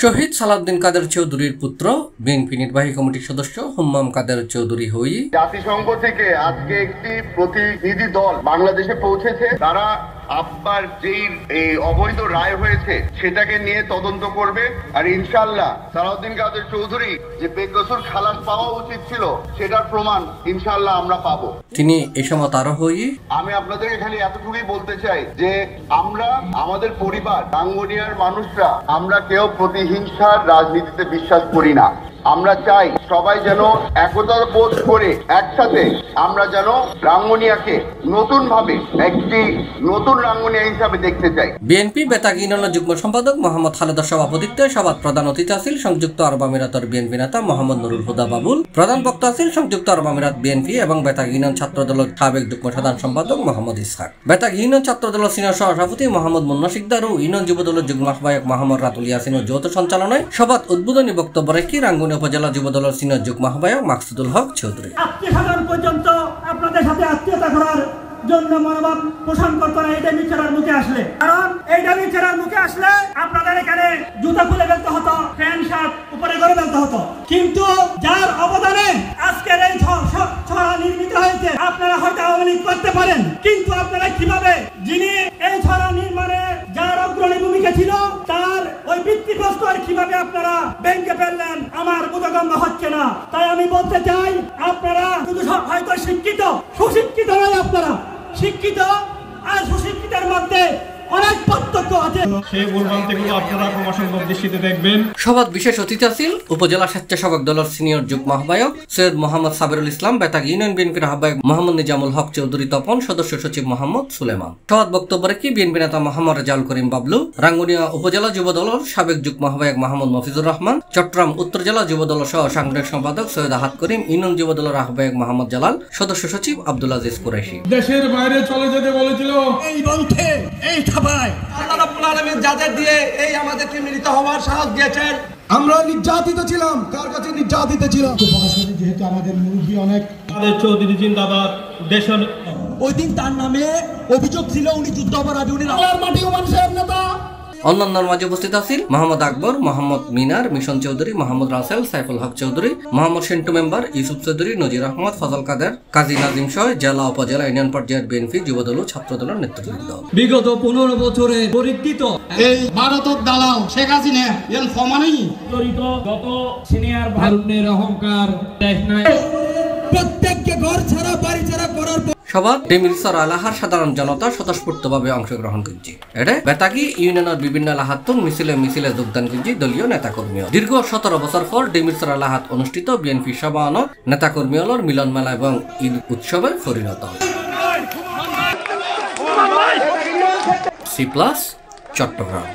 শহীদ সালাউদ্দিন কাদের চৌধুরীর পুত্র বিএনপি নির্বাহী কমিটির সদস্য হুম্মাম কাদের চৌধুরী হই জাতিসংঘ থেকে আজকে একটি প্রতিনিধি দল বাংলাদেশে পৌঁছেছে। তারা আপনার যেই অবৈধ রায় হয়েছে সেটাকে নিয়ে তদন্ত করবে, আর ইনশাআল্লাহ সালাউদ্দিন কাদের চৌধুরী যে বেকসুর খালাস পাওয়া উচিত ছিল সেটার প্রমাণ ইনশাআল্লাহ আমরা পাবো। তিনি এ সময় তারা হই আমি আপনাদের এখানে এতটুকুই বলতে চাই যে আমরা আমাদের পরিবার রাঙ্গুনিয়ার মানুষরা আমরা কেউ প্রতিহিংসার রাজনীতিতে বিশ্বাস করি না। আমরা চাই সবাই যেন একতা বোধ করে একসাথে আমরা যেন রাঙ্গুনিয়াকে নতুন ভাবে একটি নতুন রাঙ্গুনিয়া হিসাবে দেখতে চাই। বিএনপি বেতাগ ইউনিয়নের যুগ্ম সম্পাদক মোহাম্মদ খালেদার সভাপতিত্বে সভায় প্রধান অতিথি আছেন সংযুক্ত আরব আমিরাতের বিএনপি নেতা মোহাম্মদ নুরুল হুদা বাবুল। প্রধান বক্তা আছেন সংযুক্ত আরব আমিরাত বিএনপি এবং বেতাগ ইউনিয়ন ছাত্র দলের সাবেক যুগ্ম সাধারণ সম্পাদক মোহাম্মদ ইসহাক, বেতাগ ইউনিয়ন ছাত্র দলের সিনিয়র সভাপতি মোহাম্মদ মুন্না সিকদার ও ইউনিয়ন যুব দলের যুগ্ম আহ্বায়ক মোহাম্মদ রাতুল ইয়াসিনের যৌথ সঞ্চালনায় সভায় উদ্বোধনী বক্তব্য রেখে রাঙ্গুনিয়া উপজেলা যুব দলের সিনিয়র যুগ্ম আহ্বায়ক মাকসুদুল হক চৌধুরী আত্মীয় পর্যন্ত আপনাদের সাথে আত্মীয়তা করার জন্য মনোভাব পোষণ করতে হয় এই দাবি ছাড়ার মুখে আসলে, কারণ এই দাবি ছাড়ার মুখে আসলে আপনাদের এখানে জুতা খুলে ফেলতে হতো, প্যান্ট শার্ট উপরে করে ফেলতে হতো, কিন্তু যার অবদানে আজকের এই ছড়া নির্মিত হয়েছে আপনারা হয়তো আওয়ামী লীগ করতে পারেন, কিন্তু আপনারা কিভাবে যিনি এই ছড়া নির্মাণে যার অগ্রণী ভূমিকা ছিল তার ওই ভিত্তিপ্রস্তর কিভাবে আপনারা ভেঙে ফেললেন আমার বোধগম্য হচ্ছে না। তাই আমি বলতে চাই আপনারা শুধু হয়তো শিক্ষিত, সুশিক্ষিত নয়, আপনারা শিক্ষিত আর সুশিক্ষিতের মধ্যে অনেক পার্থক্য আছে। সেই ভুলভ্রান্তিগুলো আপনারা ক্রমাসম্ভব দৃষ্টিতে দেখবেন। সভায় বিশেষ অতিথি আছেন উপজেলা স্বেচ্ছাসেবক দলের সিনিয়র যুগ্ম আহ্বায়ক সৈয়দ মোহাম্মদ সাবিরুল ইসলাম, বেতাগ ইউনিয়ন বিএনপির আহ্বায়ক মোহাম্মদ নিজামুল হক চৌধুরী তপন, সদস্য সচিব মোহাম্মদ সুলেমান। সভায় বক্তব্য রেখে বিএনপি নেতা মোহাম্মদ রেজাউল করিম বাবলু, রাঙ্গুনিয়া উপজেলা যুব দলের সাবেক যুগ্ম আহ্বায়ক মোহাম্মদ মফিজুর রহমান, চট্টগ্রাম উত্তর জেলা যুব দলের সহ সাংগঠনিক সম্পাদক সৈয়দ আহাদ করিম, ইউনিয়ন যুব দলের আহ্বায়ক মোহাম্মদ জালাল, সদস্য সচিব আব্দুল আজিজ কুরাইশি। দেশের বাইরে চলে যেতে বলেছিল এই বন্ধে এই সভায় যাদের দিয়ে এই আমাদেরকে মিলিত হওয়ার সাহস দিয়েছেন। আমরা নির্যাতিত ছিলাম, কার কাছে নির্যাতিত ছিলাম যেহেতু আমাদের মুরব্বী অনেক কাদের চৌধুরী জিন্দাবাদ। দেশের ওই দিন তার নামে অভিযোগ ছিল উনি যুদ্ধাপরাধী, উনি আল্লাহর মাটি ও মানুষের নেতা। অন্যান্যের মাঝে উপস্থিত আছেন মোহাম্মদ আকবর, মোহাম্মদ মিনার, মিশন চৌধুরী, মোহাম্মদ রাসেল, সাইফুল হক চৌধুরী, মোহাম্মদ সেন্টু মেম্বার, ইউসুফ চৌধুরী, নজির আহমদ, ফজল কাদের, কাজী নাজিম সহ জেলা উপজেলা ইউনিয়ন পর্যায়ের বিএনপি যুবদল ও ছাত্র দলের নেতৃবৃন্দ। বিগত 15 বছরে পরীক্ষিত এই ভারতের দালাল শেখ হাসিনা এর ফমানেই জড়িত যত সিনিয়র ভারতের অহংকার দেশ নাই, প্রত্যেককে ঘর ছাড়া বাড়ি ছাড়া করার সভায় ডেমিলসর এলাকার সাধারণ জনতা স্বতঃস্ফূর্তভাবে অংশগ্রহণ করছে। এটা বেতাগী ইউনিয়নের বিভিন্ন এলাকাত মিছিলে যোগদান করছে দলীয় নেতাকর্মী। দীর্ঘ 17 বছর পর ডেমিলসর এলাকাত অনুষ্ঠিত বিএনপি সভায়নত নেতাকর্মীর মিলন মেলা এবং ঈদ উৎসবে পরিণত হয়। C+ চট্টগ্রাম।